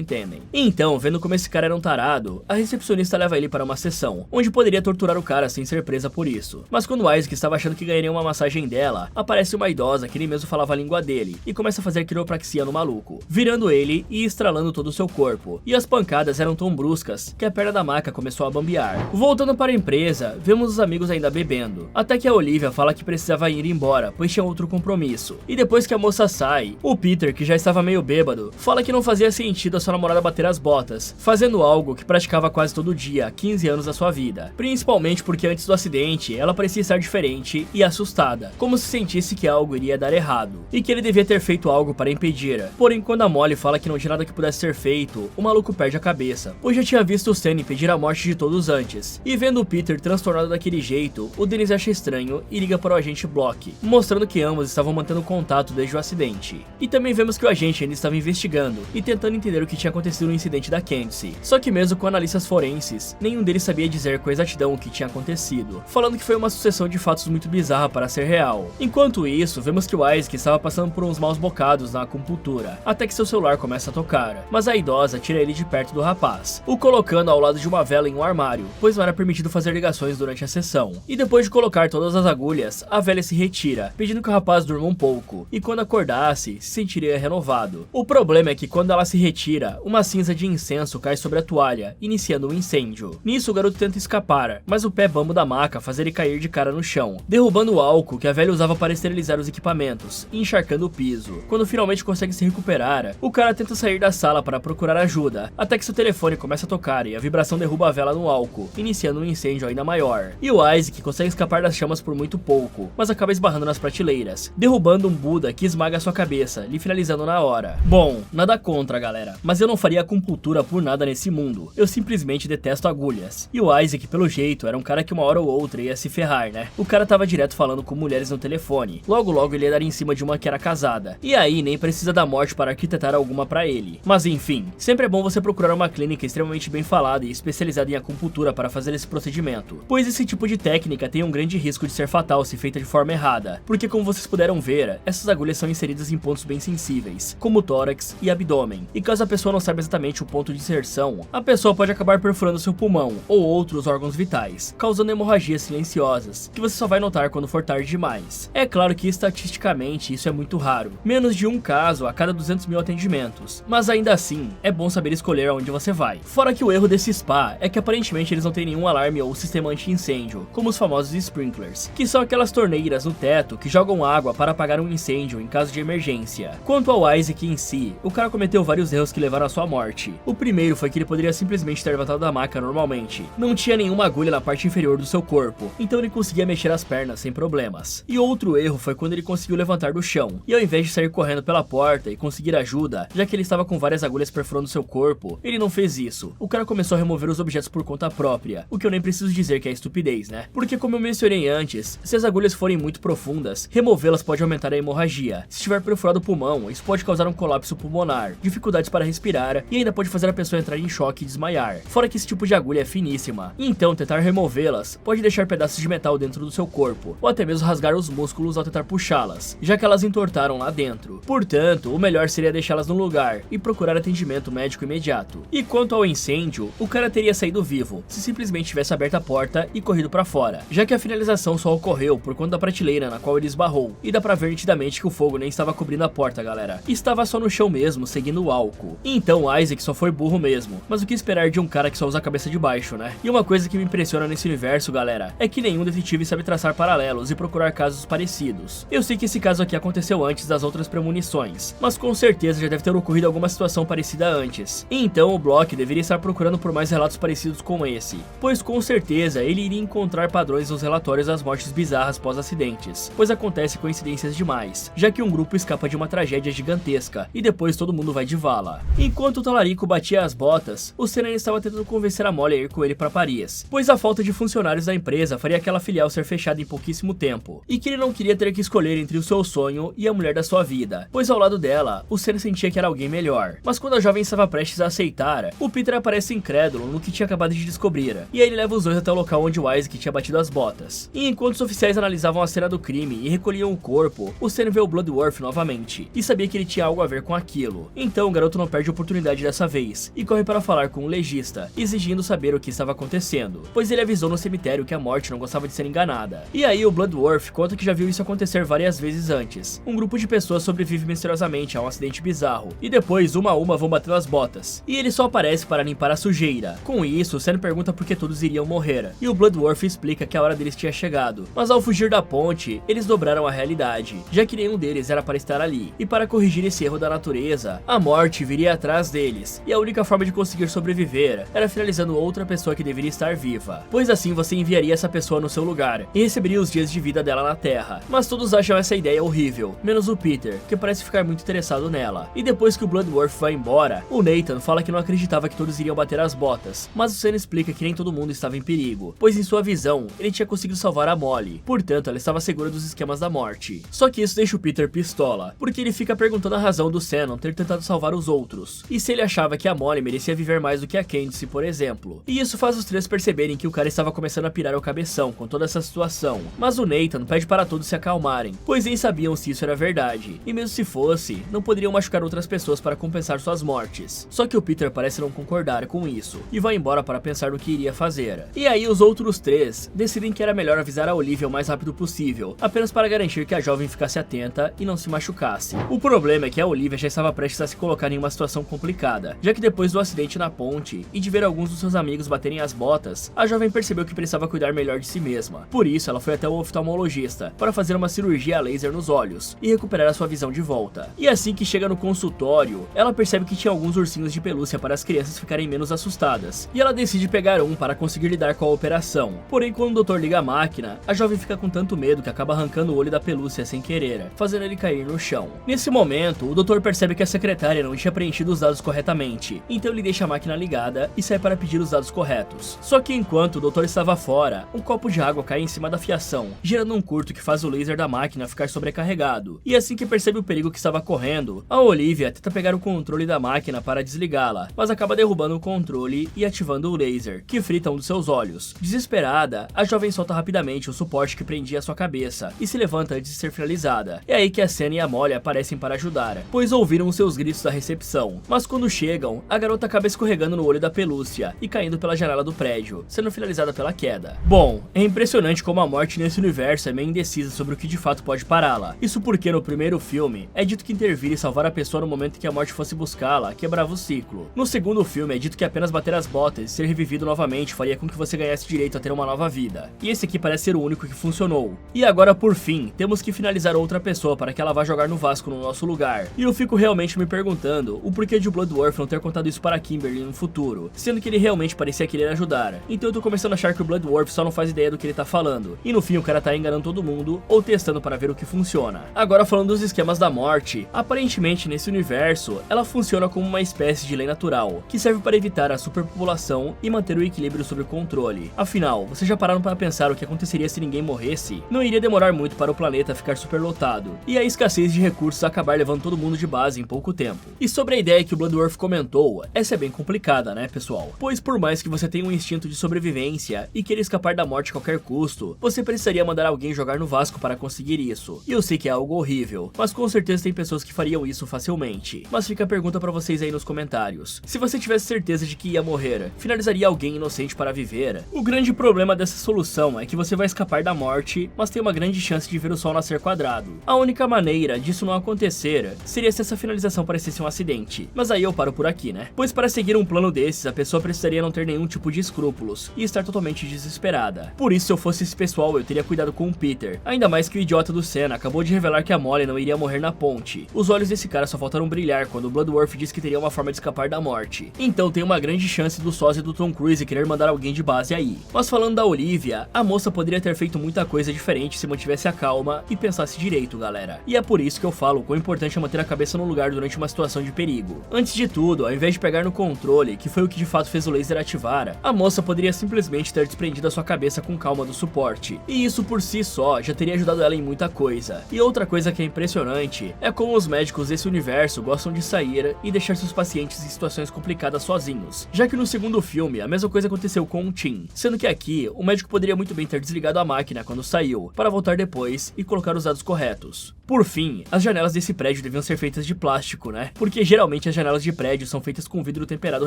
entendem. Então, vendo como esse cara era um tarado, a recepcionista leva ele para uma sessão, onde poderia torturar o cara sem ser presa por isso. Mas quando Isaac estava achando que ganharia uma massagem dela, aparece uma idosa que nem mesmo falava a língua dele, e começa a fazer quiropraxia no maluco, virando ele e estralando todo o seu corpo. E as pancadas eram tão bruscas que a perna da maca começou a bambear. Voltando para a empresa, vemos os amigos ainda bebendo, até que a Olivia fala que precisava ir embora, pois tinha outro compromisso. E depois que a moça sai, o Peter, que já estava meio bêbado, fala que não fazia sentido a sua namorada bater as botas, fazendo algo que praticava quase todo dia há 15 anos da sua vida. Principalmente porque antes do acidente, ela parecia estar diferente e assustada, como se sentisse que algo iria dar errado, e que ele devia ter feito algo para impedir. Porém, quando a Molly fala que não tinha nada que pudesse ser feito, o maluco perde a cabeça, pois já tinha visto o Sam impedir a morte de todos antes. E vendo o Peter transtornado daquele jeito, o Dennis acha estranho e liga para o agente Block, mostrando que ambos estavam mantendo contato desde o acidente. E também vemos que o agente ainda estava investigando e tentando entender o que tinha acontecido no incidente da Candice. Só que mesmo com analistas forenses, nenhum deles sabia dizer com exatidão o que tinha acontecido, falando que foi uma sucessão de fatos muito bizarra para ser real. Enquanto isso, vemos que o Isaac estava passando por uns maus bocados na acupuntura, até que seu celular começa a tocar, mas a idosa tira ele de perto do rapaz, o colocando ao lado de uma vela em um armário, pois não era permitido fazer ligações durante a sessão. E depois de colocar todas as agulhas, a velha se retira, pedindo que o rapaz durma um pouco, e quando acordasse, se sentiria renovado. O problema é que quando ela se retira, uma cinza de incenso cai sobre a toalha, iniciando um incêndio. Nisso, o garoto tenta escapar, mas o pé bambo da maca faz ele cair de cara no chão, derrubando o álcool que a velha usava para esterilizar os equipamentos, e encharcando o piso. Quando finalmente consegue se recuperar, o cara tenta sair da sala para procurar ajuda, até que seu telefone começa a tocar e a vibração derruba a vela no álcool, iniciando um incêndio ainda maior. E o Isaac consegue escapar das chamas por muito pouco, mas acaba esbarrando nas prateleiras, derrubando um Buda que esmaga sua cabeça, lhe finalizando na hora. Bom, nada contra, galera, mas eu não faria acupuntura por nada nesse mundo. Eu simplesmente detesto agulhas. E o Isaac, pelo jeito, era um cara que uma hora ou outra ia se ferrar, né? O cara tava direto falando com mulheres no telefone. Logo ele ia dar em cima de uma que era casada. E aí nem precisa da morte para arquitetar alguma pra ele. Mas enfim, sempre é bom você procurar uma clínica extremamente bem falada e especializada em acupuntura para fazer esse procedimento, pois esse tipo de técnica tem um grande risco de ser fatal se feita de forma errada, porque como vocês puderam ver, essas agulhas são inseridas em pontos bem sensíveis, como o tórax e abdômen, e caso a pessoa não saiba exatamente o ponto de inserção, a pessoa pode acabar perfurando seu pulmão ou outros órgãos vitais, causando hemorragias silenciosas, que você só vai notar quando for tarde demais. É claro que estatisticamente isso é muito raro, menos de um caso a cada 200 mil atendimentos, mas ainda assim, é bom saber escolher aonde você vai. Fora que o erro desse spa é que aparentemente eles não têm nenhum alarme ou sistema anti-incêndio, como os famosos sprinklers, que são aquelas torneiras no teto que jogam água para apagar um incêndio em caso de emergência. Quanto ao Isaac em si, o cara cometeu vários erros que levaram à sua morte. O primeiro foi que ele poderia simplesmente ter levantado da maca normalmente. Não tinha nenhuma agulha na parte inferior do seu corpo, então ele conseguia mexer as pernas sem problemas. E outro erro foi quando ele conseguiu levantar do chão, e ao invés de sair correndo pela porta e conseguir ajuda, já que ele estava com várias agulhas perfurando seu corpo, ele não fez isso. O cara começou a remover os objetos por conta própria, o que eu nem preciso dizer que é estupidez, né? Porque como eu mencionei antes, se as agulhas forem muito profundas, removê-las pode aumentar a hemorragia. Se estiver perfurado o pulmão, isso pode causar um colapso pulmonar, dificuldades para respirar e ainda pode fazer a pessoa entrar em choque e desmaiar. Fora que esse tipo de agulha é finíssima, então tentar removê-las pode deixar pedaços de metal dentro do seu corpo, ou até mesmo rasgar os músculos ao tentar puxá-las, já que elas entortaram lá dentro. Portanto, o melhor seria deixá-las no lugar e procurar atendimento médico imediato. E quanto ao incêndio, o cara teria saído vivo, se simplesmente tivesse aberto a porta e corrido pra fora, já que a finalização só ocorreu por conta da prateleira na qual ele esbarrou, e dá pra ver nitidamente que o fogo nem estava cobrindo a porta, galera. Estava só no chão mesmo, seguindo o álcool. Então Isaac só foi burro mesmo, mas o que esperar de um cara que só usa a cabeça de baixo, né? E uma coisa que me impressiona nesse universo, galera, é que nenhum detetive sabe traçar paralelos e procurar casos parecidos. Eu sei que esse caso aqui aconteceu antes das outras premonições, mas com certeza já deve ter ocorrido alguma situação parecida antes. Então o Block deveria estar procurando por mais relatos parecidos com esse, pois com certeza ele iria encontrar padrões nos relatórios das mortes bizarras pós-acidentes, pois acontece coincidências demais, já que um grupo escapa de uma tragédia gigantesca e depois todo mundo vai de vala. Enquanto o talarico batia as botas, o Senna estava tentando convencer a Molly a ir com ele para Paris, pois a falta de funcionários da empresa faria aquela filial ser fechada em pouquíssimo tempo, e que ele não queria ter que escolher entre o seu sonho e a mulher da sua vida, pois ao lado dela, o Senna sentia que era alguém melhor. Mas quando a jovem estava prestes a aceitar, o Peter aparece incrédulo no que tinha acabado de descobrir, e aí ele leva os dois até o local onde o Isaac tinha batido as botas. E enquanto os oficiais analisavam a cena do crime e recolhiam o corpo, o Senna vê o Bloodworth Dwarf novamente, e sabia que ele tinha algo a ver com aquilo. Então o garoto não perde a oportunidade dessa vez, e corre para falar com o legista, exigindo saber o que estava acontecendo, pois ele avisou no cemitério que a morte não gostava de ser enganada. E aí o Blood Dwarf conta que já viu isso acontecer várias vezes antes. Um grupo de pessoas sobrevive misteriosamente a um acidente bizarro, e depois uma a uma vão bater as botas, e ele só aparece para limpar a sujeira. Com isso, Sen pergunta por que todos iriam morrer, e o Blood Dwarf explica que a hora deles tinha chegado, mas ao fugir da ponte, eles dobraram a realidade, já que nenhum deles era para estar ali, e para corrigir esse erro da natureza, a morte viria atrás deles, e a única forma de conseguir sobreviver era finalizando outra pessoa que deveria estar viva, pois assim você enviaria essa pessoa no seu lugar, e receberia os dias de vida dela na Terra. Mas todos acham essa ideia horrível, menos o Peter, que parece ficar muito interessado nela. E depois que o Blood Dwarf vai embora, o Nathan fala que não acreditava que todos iriam bater as botas, mas o Sen explica que nem todo mundo estava em perigo, pois em sua visão, ele tinha conseguido salvar a Molly, portanto ela estava segura dos esquemas da morte. Só que isso deixa o Peter pistola, porque ele fica perguntando a razão do Sen não ter tentado salvar os outros, e se ele achava que a Molly merecia viver mais do que a Candice, por exemplo. E isso faz os três perceberem que o cara estava começando a pirar o cabeção com toda essa situação, mas o Nathan pede para todos se acalmarem, pois nem sabiam se isso era verdade, e mesmo se fosse, não poderiam machucar outras pessoas para compensar suas mortes. Só que o Peter parece não concordar com isso, e vai embora para pensar no que iria fazer. E aí os outros três decidem que era melhor avisar a Olivia o mais rápido possível, apenas para garantir que a jovem ficasse atenta e não se machucasse. O problema é que a Olivia já estava prestes a se colocar em uma situação complicada, já que depois do acidente na ponte e de ver alguns dos seus amigos baterem as botas, a jovem percebeu que precisava cuidar melhor de si mesma. Por isso ela foi até o oftalmologista para fazer uma cirurgia a laser nos olhos e recuperar a sua visão de volta. E assim que chega no consultório, ela percebe que tinha alguns ursinhos de pelúcia para as crianças ficarem menos assustadas, e ela decide pegar um para conseguir lidar com a operação. Porém, quando o doutor liga a máquina, a jovem fica com tanto medo que acaba arrancando o olho da pelúcia sem querer, fazendo ele cair no chão. Nesse momento, o doutor percebe que a secretária não tinha preenchido os dados corretamente, então ele deixa a máquina ligada e sai para pedir os dados corretos. Só que enquanto o doutor estava fora, um copo de água cai em cima da fiação, gerando um curto que faz o laser da máquina ficar sobrecarregado. E assim que percebe o perigo que estava correndo, a Olivia tenta pegar o controle da máquina para desligá-la, mas acaba derrubando o controle e ativando o laser, que frita um dos seus olhos. Desesperada, a jovem solta rapidamente o suporte que prendia sua cabeça e se levanta antes de ser finalizada. É aí que a Sen e a Molly aparecem para ajudar, pois ouviram seus gritos da recepção. Mas quando chegam, a garota acaba escorregando no olho da pelúcia e caindo pela janela do prédio, sendo finalizada pela queda. Bom, é impressionante como a morte nesse universo é meio indecisa sobre o que de fato pode pará-la. Isso porque no primeiro filme, é dito que intervir e salvar a pessoa no momento que a morte fosse buscá-la quebrava o ciclo. No segundo filme, é dito que apenas bater as botas e ser revivido novamente faria com que você ganhasse direito a ter uma nova vida. E esse aqui parece ser o único que funcionou. E agora, por fim, temos que finalizar outra pessoa para que ela vá jogar no Vasco no nosso lugar. E eu fico realmente me perguntando o porquê de o Blood Dwarf não ter contado isso para Kimberly no futuro, sendo que ele realmente parecia querer ajudar. Então eu tô começando a achar que o Blood Dwarf só não faz ideia do que ele tá falando, e no fim o cara tá enganando todo mundo ou testando para ver o que funciona. Agora falando dos esquemas da morte, aparentemente nesse universo, ela funciona como uma espécie de lei natural, que serve para evitar a superpopulação e manter o equilíbrio sob o controle. Afinal, vocês já pararam para pensar o que aconteceria se ninguém morresse? Não iria demorar muito para o planeta ficar superlotado, e a escassez de recursos acabar levando todo mundo de base em pouco tempo. E sobre a ideia que o Blood Dwarf comentou, essa é bem complicada, né, pessoal? Pois por mais que você tenha um instinto de sobrevivência e queira escapar da morte a qualquer custo, você precisaria mandar alguém jogar no Vasco para conseguir isso. E eu sei que é algo horrível, mas com certeza tem pessoas que fariam isso facilmente. Mas fica a pergunta pra vocês aí nos comentários. Se você tivesse certeza de que ia morrer, finalizaria alguém inocente para viver? O grande problema dessa solução é que você vai escapar da morte, mas tem uma grande chance de ver o sol nascer quadrado. A única maneira disso não acontecer seria se essa finalização parecesse um acidente. Mas aí eu paro por aqui, né? Pois para seguir um plano desses, a pessoa precisaria não ter nenhum tipo de escrúpulos e estar totalmente desesperada. Por isso, se eu fosse esse pessoal, eu teria cuidado com o Peter. Ainda mais que o idiota do Sen acabou de revelar que a Molly não iria morrer na ponte. Os olhos desse cara só faltaram brilhar quando o Blood Dwarf disse que teria uma forma de escapar da morte. Então tem uma grande chance do sósia do Tom Cruise querer mandar alguém de base aí. Mas falando da Olivia, a moça poderia ter feito muita coisa diferente se mantivesse a calma e pensasse direito, galera. E é por isso que eu falo o quão importante é manter a cabeça no lugar durante uma situação de perigo. Antes de tudo, ao invés de pegar no controle, que foi o que de fato fez o laser ativar, a moça poderia simplesmente ter desprendido a sua cabeça com calma do suporte. E isso por si só já teria ajudado ela em muita coisa. E outra coisa que é impressionante é como os médicos desse universo gostam de sair e deixar seus pacientes em situações complicadas sozinhos. Já que no segundo filme, a mesma coisa aconteceu com o Tim, sendo que aqui, o médico poderia muito bem ter desligado a máquina quando saiu, para voltar depois e colocar os dados corretos. Por fim, as janelas desse prédio deviam ser feitas de plástico, né? Porque geralmente as janelas de prédio são feitas com vidro temperado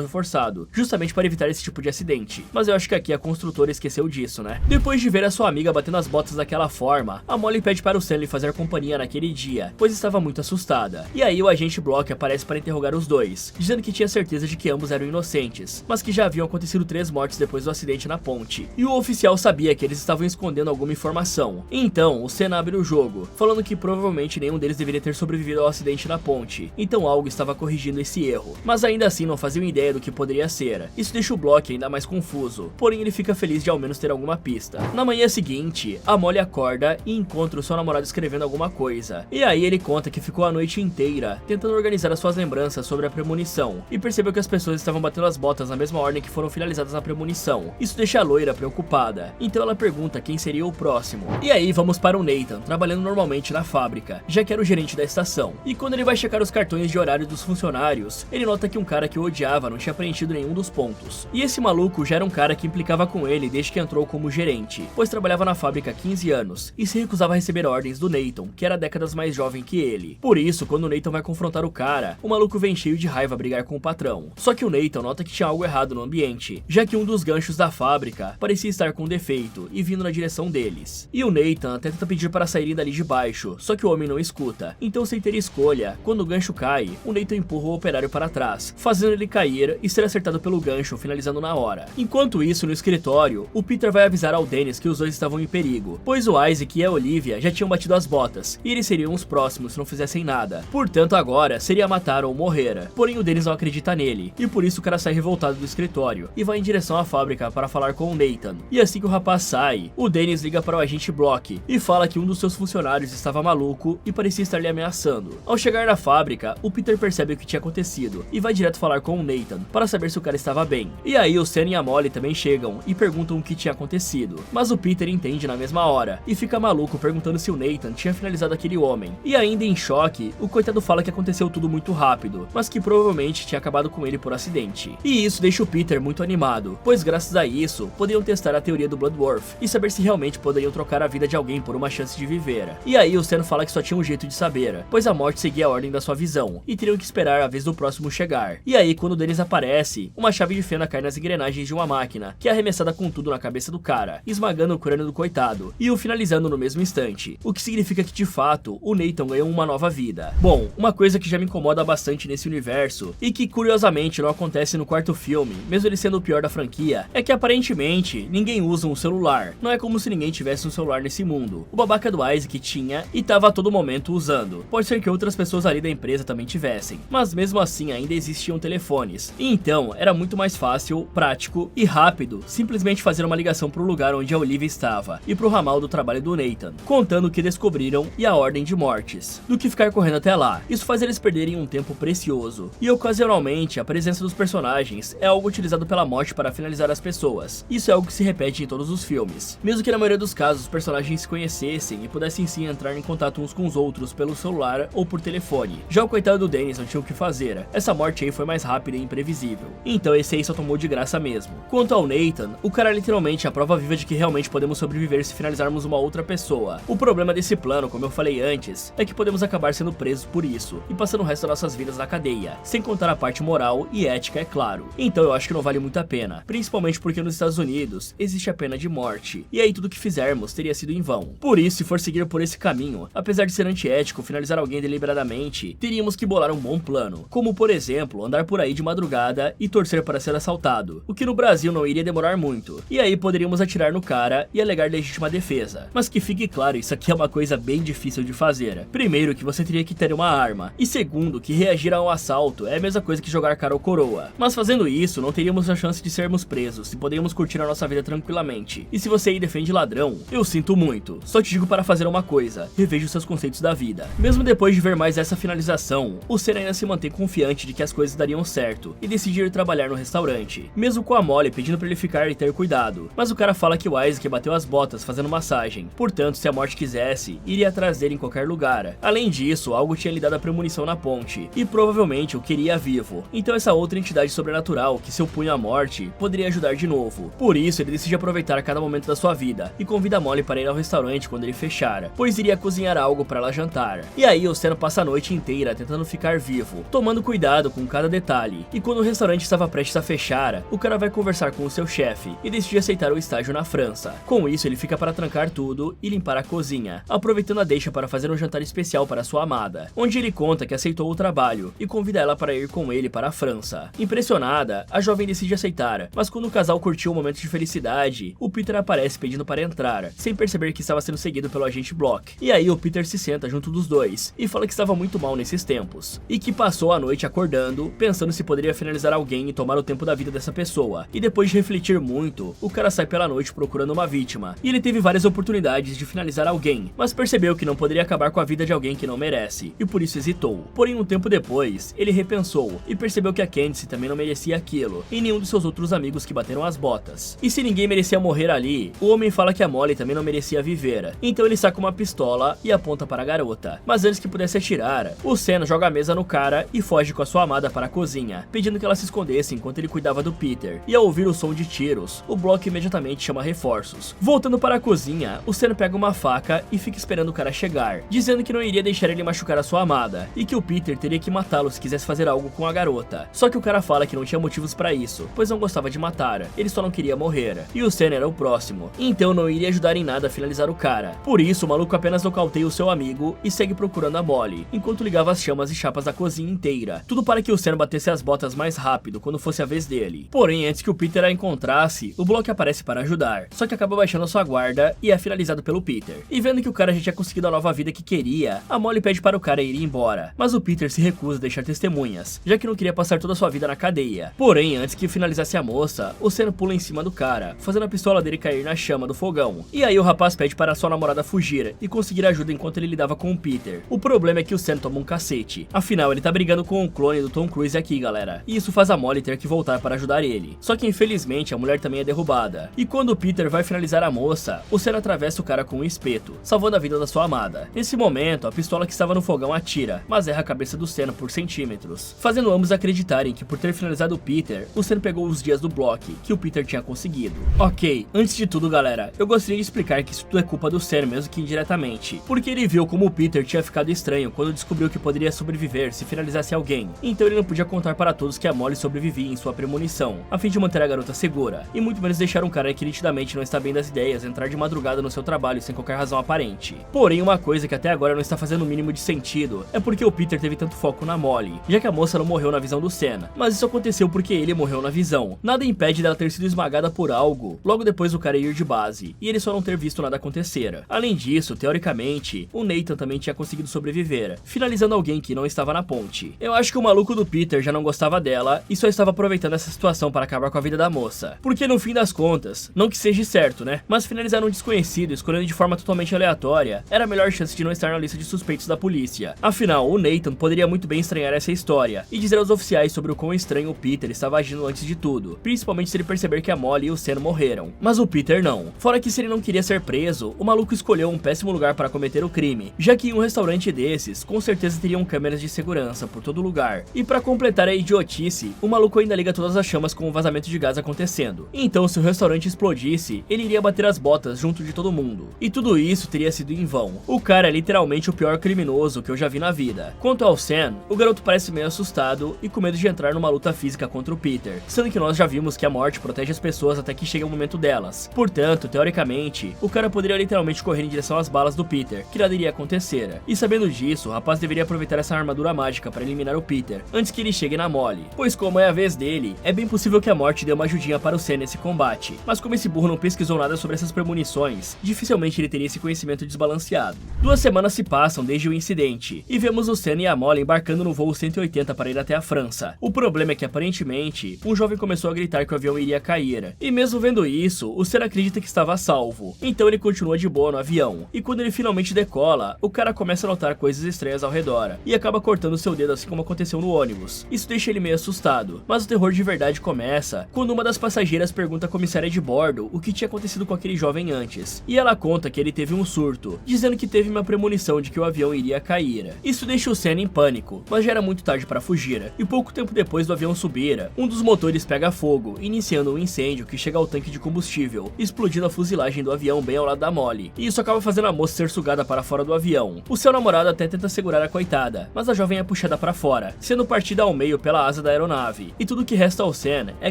reforçado, justamente para evitar esse tipo de acidente. Mas eu acho que aqui a construtora esqueceu disso, né? Depois de ver a sua amiga batendo as botas daquela forma, a Molly pede para o Stanley fazer companhia naquele dia, pois estava muito assustada. E aí o agente Block aparece para interrogar os dois, dizendo que tinha certeza de que ambos eram inocentes, mas que já haviam acontecido 3 mortes depois do acidente na ponte. E o oficial sabia que eles estavam escondendo alguma informação. Então, o Stan abre o jogo, falando que provavelmente nenhum deles deveria ter sobrevivido ao acidente na ponte. Então algo estava corrigindo esse erro. Mas ainda assim não faziam ideia do que poderia ser. Isso deixa o Block ainda mais confuso, porém ele fica feliz de ao menos ter alguma pista. Na manhã seguinte, a Molly acorda e encontra o seu namorado escrevendo alguma coisa. E aí ele conta que ficou a noite inteira tentando organizar as suas lembranças sobre a premonição, e percebeu que as pessoas estavam batendo as botas na mesma ordem que foram finalizadas na premonição. Isso deixa a loira preocupada, então ela pergunta quem seria o próximo. E aí vamos para o Nathan, trabalhando normalmente na fábrica, já que era o gerente da estação. E quando ele vai checar os cartões de horário dos funcionários, ele nota que um cara que o odiava não tinha preenchido nenhum dos pontos. E esse maluco já era um cara que implicava com ele desde que entrou como gerente, pois trabalhava na fábrica há 15 anos, e se recusava a receber ordens do Nathan, que era décadas mais jovem que ele. Por isso, quando o Nathan vai confrontar o cara, o maluco vem cheio de raiva brigar com o patrão. Só que o Nathan nota que tinha algo errado no ambiente, já que um dos ganchos da fábrica parecia estar com defeito e vindo na direção deles. E o Nathan até tenta pedir para saírem dali de baixo, só que o homem não escuta. Então, sem ter escolha, quando o gancho cai, o Nathan empurra o operário para trás, fazendo ele cair e ser acertado pelo gancho, finalizando na hora. Enquanto isso, no escritório, o Peter vai avisar ao Dennis que os dois estavam em perigo, pois o Isaac e a Olivia já tinham batido as botas, e eles seriam os próximos se não fizessem nada. Portanto, agora seria matar ou morrer. Porém, o Dennis não acredita nele, e por isso o cara sai revoltado do escritório e vai em direção à fábrica para falar com o Nathan. E assim que o rapaz sai, o Dennis liga para o agente Block e fala que um dos seus funcionários estava maluco e parecia estar lhe ameaçando. Ao chegar na fábrica, o Peter percebe o que tinha acontecido e vai direto falar com o Nathan para saber se o cara estava bem. E aí o Stan e a Molly também chegam e perguntam o que tinha acontecido, mas o Peter entende na mesma hora e fica maluco perguntando se o Nathan tinha finalizado aquele homem. E ainda em choque, o coitado fala que aconteceu tudo muito rápido, mas que provavelmente tinha acabado com ele por acidente. E isso deixa o Peter muito animado, pois graças a isso, poderiam testar a teoria do Bloodworth e saber se realmente poderiam trocar a vida de alguém por uma chance de viver. E aí o Stan fala que só tinha um jeito de saber, pois a morte seguia a ordem da sua visão, e teriam que esperar a vez do próximo chegar. E aí quando o Dennis aparece, uma chave de fenda cai nas engrenagens de uma máquina, que é arremessada com tudo na cabeça do cara, esmagando o crânio do coitado, e o finalizando no mesmo instante, o que significa que de fato, o Nathan ganhou uma nova vida. Bom, uma coisa que já me incomoda bastante nesse universo, e que curiosamente não acontece no quarto filme, mesmo ele sendo o pior da franquia, é que aparentemente ninguém usa um celular. Não é como se ninguém tivesse um celular nesse mundo. O babaca do Isaac tinha e tava a todo momento usando. Pode ser que outras pessoas ali da empresa também tivessem, mas mesmo assim ainda existiam telefones. E então era muito mais fácil, prático e rápido simplesmente fazer uma ligação pro lugar onde a Olivia estava e pro ramal do trabalho do Nathan, contando o que descobriram e a ordem de mortes, do que ficar correndo até lá. Isso faz eles perderem um tempo precioso. E ocasionalmente a presença dos personagens é algo utilizado pela morte para finalizar as pessoas. Isso é algo que se repete em todos os filmes. Mesmo que na maioria dos casos os personagens se conhecessem e pudessem sim entrar em contato uns com os outros pelo celular ou por telefone. Já o coitado do Dennis não tinha o que fazer. Essa morte aí foi mais rápida e imprevisível. Então esse aí só tomou de graça mesmo. Quanto ao Nathan, o cara é literalmente a prova viva de que realmente podemos sobreviver se finalizarmos uma outra pessoa. O problema desse plano, como eu falei antes, é que podemos acabar sendo presos por isso e passando o resto das nossas vidas na cadeia, sem contar a parte moral e ética, é claro. Então eu acho que não vale muito a pena, principalmente porque nos Estados Unidos existe a pena de morte, e aí tudo que fizermos teria sido em vão. Por isso, se for seguir por esse caminho, apesar de ser antiético finalizar alguém deliberadamente, teríamos que bolar um bom plano, como por exemplo, andar por aí de madrugada e torcer para ser assaltado, o que no Brasil não iria demorar muito, e aí poderíamos atirar no cara e alegar legítima defesa. Mas que fique claro, isso aqui é uma coisa bem difícil de fazer. Primeiro, que você teria que ter uma arma, e segundo, que reagir a um assalto é a mesma coisa que jogar cara ou coroa. Mas fazendo isso, não teríamos a chance de sermos presos e poderíamos curtir a nossa vida tranquilamente. E se você aí defende ladrão, eu sinto muito. Só te digo para fazer uma coisa, reveja os seus conceitos da vida. Mesmo depois de ver mais essa finalização, o Stan ainda se mantém confiante de que as coisas dariam certo e decide ir trabalhar no restaurante, mesmo com a Molly pedindo para ele ficar e ter cuidado. Mas o cara fala que o Isaac bateu as botas fazendo massagem, portanto, se a morte quisesse, iria atrás dele em qualquer lugar. Além disso, algo tinha lhe dado a premonição na ponte, e provavelmente o queria vivo. Então essa outra entidade sobrenatural que se opunha à morte poderia ajudar de novo. Por isso, ele decide aproveitar cada momento da sua vida e convida a Molly para ir ao restaurante quando ele fechar, pois iria cozinhar algo algo para ela jantar. E aí o Sen passa a noite inteira tentando ficar vivo, tomando cuidado com cada detalhe. E quando o restaurante estava prestes a fechar, o cara vai conversar com o seu chefe e decide aceitar o estágio na França. Com isso, ele fica para trancar tudo e limpar a cozinha, aproveitando a deixa para fazer um jantar especial para sua amada, onde ele conta que aceitou o trabalho e convida ela para ir com ele para a França. Impressionada, a jovem decide aceitar, mas quando o casal curtiu um momento de felicidade, o Peter aparece pedindo para entrar, sem perceber que estava sendo seguido pelo agente Block. E aí o Peter se senta junto dos dois e fala que estava muito mal nesses tempos, e que passou a noite acordando, pensando se poderia finalizar alguém e tomar o tempo da vida dessa pessoa. E depois de refletir muito, o cara sai pela noite procurando uma vítima, e ele teve várias oportunidades de finalizar alguém, mas percebeu que não poderia acabar com a vida de alguém que não merece, e por isso hesitou. Porém, um tempo depois, ele repensou e percebeu que a Candice também não merecia aquilo, e nenhum dos seus outros amigos que bateram as botas. E se ninguém merecia morrer ali, o homem fala que a Molly também não merecia viver. Então ele saca uma pistola e aponta para a garota. Mas antes que pudesse atirar, o Sen joga a mesa no cara e foge com a sua amada para a cozinha, pedindo que ela se escondesse enquanto ele cuidava do Peter. E ao ouvir o som de tiros, o Block imediatamente chama reforços. Voltando para a cozinha, o Sen pega uma faca e fica esperando o cara chegar, dizendo que não iria deixar ele machucar a sua amada, e que o Peter teria que matá-lo se quisesse fazer algo com a garota. Só que o cara fala que não tinha motivos para isso, pois não gostava de matar, ele só não queria morrer, e o Sen era o próximo, então não iria ajudar em nada a finalizar o cara. Por isso, o maluco apenas nocauteia o seu amigo e segue procurando a Molly, enquanto ligava as chamas e chapas da cozinha inteira, tudo para que o Sen batesse as botas mais rápido quando fosse a vez dele. Porém, antes que o Peter a encontrasse, o Block aparece para ajudar, só que acaba baixando a sua guarda e é finalizado pelo Peter. E vendo que o cara já tinha conseguido a nova vida que queria, a Molly pede para o cara ir embora, mas o Peter se recusa a deixar testemunhas, já que não queria passar toda a sua vida na cadeia. Porém, antes que finalizasse a moça, o Sen pula em cima do cara, fazendo a pistola dele cair na chama do fogão. E aí o rapaz pede para sua namorada fugir e conseguir ajuda enquanto ele lidava com o Peter. O problema é que o Sen toma um cacete, afinal ele tá brigando com o clone do Tom Cruise aqui, galera, e isso faz a Molly ter que voltar para ajudar ele. Só que infelizmente a mulher também é derrubada, e quando o Peter vai finalizar a moça, o Sen atravessa o cara com um espeto, salvando a vida da sua amada. Nesse momento, a pistola que estava no fogão atira, mas erra a cabeça do Sen por centímetros, fazendo ambos acreditarem que por ter finalizado o Peter, o Sen pegou os dias do Block, que o Peter tinha conseguido. Ok, antes de tudo, galera, eu gostaria de explicar que isso tudo é culpa do Sen, mesmo que indiretamente, porque ele viu como o Peter tinha ficado estranho quando descobriu que poderia sobreviver se finalizasse alguém, então ele não podia contar para todos que a Molly sobrevivia em sua premonição, a fim de manter a garota segura, e muito menos deixar um cara que nitidamente não está bem das ideias entrar de madrugada no seu trabalho sem qualquer razão aparente. Porém, uma coisa que até agora não está fazendo o mínimo de sentido é porque o Peter teve tanto foco na Molly, já que a moça não morreu na visão do Sen, mas isso aconteceu porque ele morreu na visão. Nada impede dela ter sido esmagada por algo logo depois do cara ir de base, e ele só não ter visto nada acontecer. Além disso, teoricamente, o Nathan também tinha conseguido sobreviver, finalizando alguém que não estava na ponte. Eu acho que o maluco do Peter já não gostava dela e só estava aproveitando essa situação para acabar com a vida da moça. Porque no fim das contas, não que seja certo, né? Mas finalizar um desconhecido escolhendo de forma totalmente aleatória era a melhor chance de não estar na lista de suspeitos da polícia. Afinal, o Nathan poderia muito bem estranhar essa história e dizer aos oficiais sobre o quão estranho o Peter estava agindo antes de tudo, principalmente se ele perceber que a Molly e o Sen morreram. Mas o Peter não. Fora que se ele não queria ser preso, o maluco escolheu um péssimo lugar para cometer o crime, já que em um restaurante desses, com certeza teriam câmeras de segurança por todo lugar. E para completar a idiotice, o maluco ainda liga todas as chamas com o vazamento de gás acontecendo. Então, se o restaurante explodisse, ele iria bater as botas junto de todo mundo. E tudo isso teria sido em vão. O cara é literalmente o pior criminoso que eu já vi na vida. Quanto ao Sen, o garoto parece meio assustado e com medo de entrar numa luta física contra o Peter, sendo que nós já vimos que a morte protege as pessoas até que chegue o momento delas. Portanto, teoricamente, o cara poderia literalmente correr em direção às balas do Peter, que nada iria acontecer. E sabendo disso, o rapaz deveria aproveitar essa armadura mágica para eliminar o Peter, antes que ele chegue na Molly. Pois como é a vez dele, é bem possível que a morte dê uma ajudinha para o Sen nesse combate. Mas como esse burro não pesquisou nada sobre essas premonições, dificilmente ele teria esse conhecimento desbalanceado. 2 semanas se passam desde o incidente, e vemos o Sen e a Molly embarcando no voo 180 para ir até a França. O problema é que aparentemente, um jovem começou a gritar que o avião iria cair, e mesmo vendo isso, o Sen acredita que estava a salvo. Então ele continua de boa no avião, e quando ele finalmente decola, o cara começa a notar coisas estranhas ao redor, e acaba cortando seu dedo assim como aconteceu no ônibus. Isso deixa ele meio assustado, mas o terror de verdade começa quando uma das passageiras pergunta à comissária de bordo o que tinha acontecido com aquele jovem antes, e ela conta que ele teve um surto, dizendo que teve uma premonição de que o avião iria cair. Isso deixa o Sen em pânico, mas já era muito tarde para fugir, e pouco tempo depois do avião subir, um dos motores pega fogo, iniciando um incêndio que chega ao tanque de combustível, explodindo a fuselagem do avião bem ao lado da Molly, e isso acaba fazendo a moça ser sugada para fora do avião. O seu namorado até tenta segurar a coitada, mas a jovem é puxada para fora, sendo partida ao meio pela asa da aeronave. E tudo que resta ao Sam é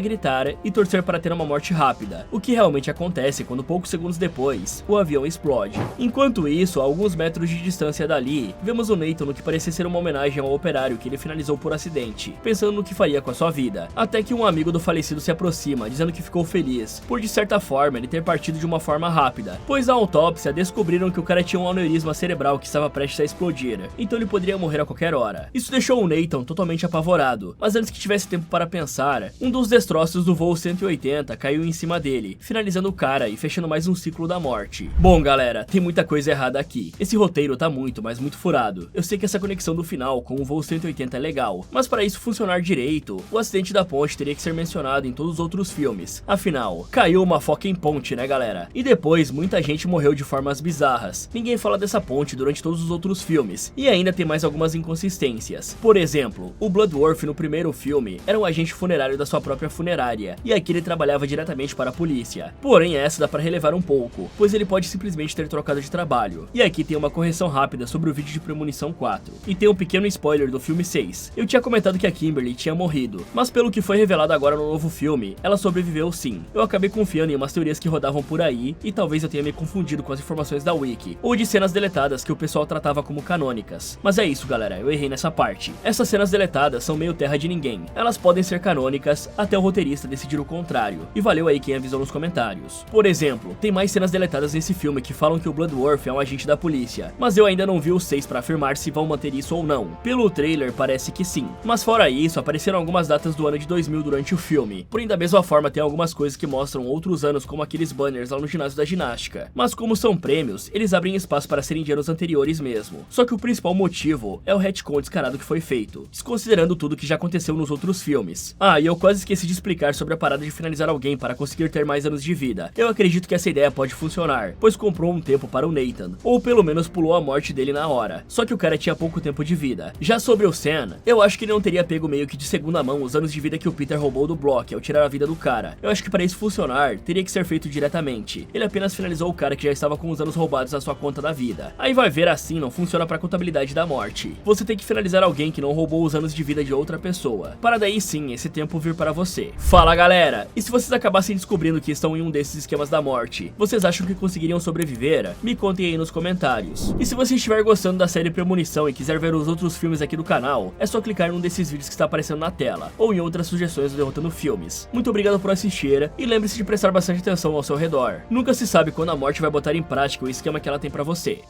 gritar e torcer para ter uma morte rápida, o que realmente acontece quando poucos segundos depois, o avião explode. Enquanto isso, a alguns metros de distância dali, vemos o Nathan no que parecia ser uma homenagem ao operário que ele finalizou por acidente, pensando no que faria com a sua vida, até que um amigo do falecido se aproxima, dizendo que ficou feliz, por de certa forma ele ter partido de uma forma rápida, pois na autópsia descobriram que o cara tinha um aneurisma cerebral que estava prestes a explodir, então ele poderia morrer a qualquer hora. Isso deixou o Nathan totalmente apavorado, mas antes que tivesse tempo para pensar, um dos destroços do voo 180 caiu em cima dele, finalizando o cara e fechando mais um ciclo da morte. Bom galera, tem muita coisa errada aqui, esse roteiro tá muito, mas muito furado. Eu sei que essa conexão do final com o voo 180 é legal, mas para isso funcionar direito, o acidente da ponte teria que ser mencionado em todos os outros filmes. Afinal, caiu uma fucking ponte, né galera? E depois, muita gente morreu de formas bizarras. Ninguém fala dessa ponte durante todos os outros filmes, e ainda tem mais algumas inconsistências. Por exemplo, o Bloodworth no primeiro filme era um agente funerário da sua própria funerária, e aqui ele trabalhava diretamente para a polícia. Porém, essa dá para relevar um pouco, pois ele pode simplesmente ter trocado de trabalho. E aqui tem uma correção rápida sobre o vídeo de Premonição 4. E tem um pequeno spoiler do filme 6. Eu tinha comentado que a Kimberly tinha morrido, mas pelo que foi revelado agora no novo filme, ela sobreviveu sim. Eu acabei confiando em umas teorias que rodavam por aí, e talvez eu tenha me confundido com as informações da Wiki, ou de cenas deletadas que o pessoal tratava como canônicas. Mas é isso galera, eu errei nessa parte. Essas cenas deletadas são meio terra de ninguém. Elas podem ser canônicas até o roteirista decidir o contrário, e valeu aí quem avisou nos comentários. Por exemplo, tem mais cenas deletadas nesse filme que falam que o Bloodworth é um agente da polícia, mas eu ainda não vi os 6 para afirmar se vão manter isso ou não. Pelo trailer parece que sim, mas fora isso apareceram algumas datas do ano de 2000 durante o filme, porém da mesma forma tem algumas coisas que mostram outros anos, como aqueles banners lá no ginásio da ginástica, mas como são prêmios, eles abrem espaço para serem de anos anteriores mesmo. Só que o principal motivo é o retcon descarado que foi feito, desconsiderando tudo que já aconteceu nos outros filmes. Ah, e eu quase esqueci de explicar sobre a parada de finalizar alguém para conseguir ter mais anos de vida. Eu acredito que essa ideia pode funcionar, pois comprou um tempo para o Nathan, ou pelo menos pulou a morte dele na hora, só que o cara tinha pouco tempo de vida. Já sobre o Sam, eu acho que ele não teria pego meio que de segunda mão os anos de vida que o Peter roubou do Block ao tirar a vida do cara. Eu acho que para isso funcionar, teria que ser feito diretamente. Ele apenas finalizou o cara que já estava com os anos roubados na sua conta da vida. Aí vai ver, assim não funciona para contabilidade da morte. Você tem que finalizar alguém que não roubou os anos de vida de outra pessoa, para daí sim esse tempo vir para você. Fala galera, e se vocês acabassem descobrindo que estão em um desses esquemas da morte, vocês acham que conseguiriam sobreviver? Me contem aí nos comentários. E se você estiver gostando da série Premonição e quiser ver os outros filmes aqui do canal, é só clicar num desses vídeos que está aparecendo na tela, ou em outras sugestões do Derrotando Filmes. Muito obrigado por assistir, e lembre-se de prestar bastante atenção ao seu redor. Nunca se sabe quando a morte vai botar em prática o esquema que ela tem pra você.